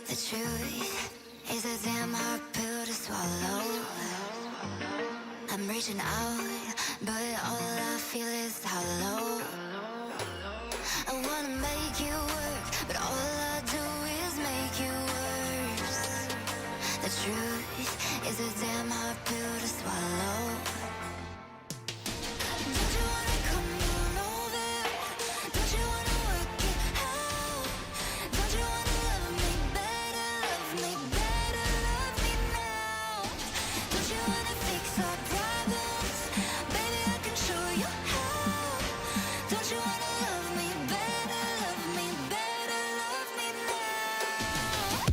The truth is a damn hard pill to swallow. I'm reaching out, but all I feel is hollow. I wanna make you work, but all I do is make you worse. The truth is a damn hard pill to swallow. Don't you wanna come on over? Don't you wanna work it out? Don't you wanna love me better, love me better, love me now? Don't you wanna fix our problems? Baby, I can show you how. Don't you wanna love me better, love me better, love me now?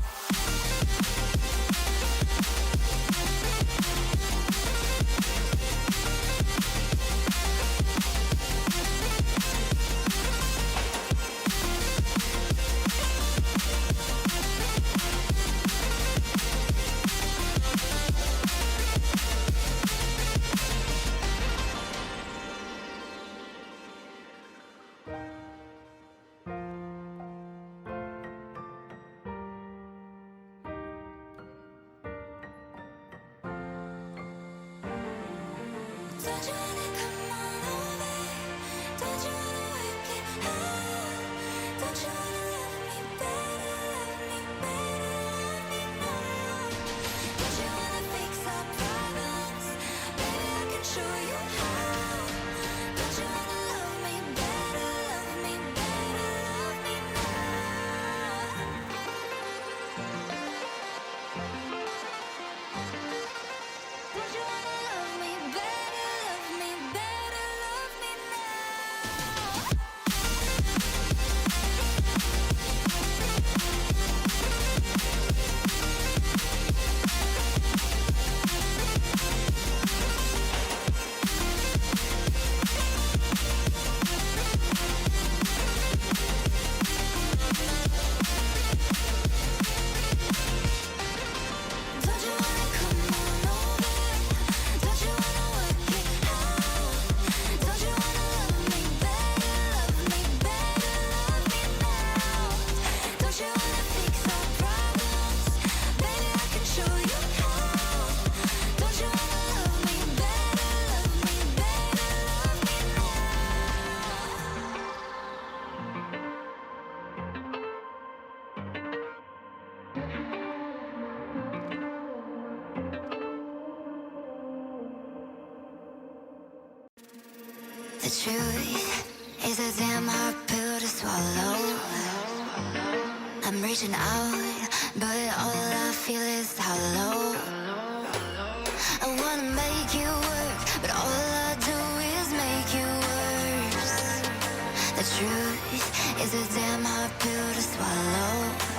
Don't you wanna come on over? Don't you wanna work it out? Don't you wanna love me better, love me better, love me now? Don't you wanna fix our problems? Baby, I can show you how. Don't you wanna love me better, love me better, love me now? Don't you wanna love me better, love me better, love me now? Don't you wanna come on over? Don't you wanna work it out? Don't you wanna love me better, love me better, love me now? Don't you wanna fix our problems? Baby, I can show you how. Don't you wanna love me better, love me better, love me The truth is a damn hard pill to swallow. I'm reaching out, but all I feel is hollow. I wanna make you work, but all I do is make you worse. The truth is a damn hard pill to swallow.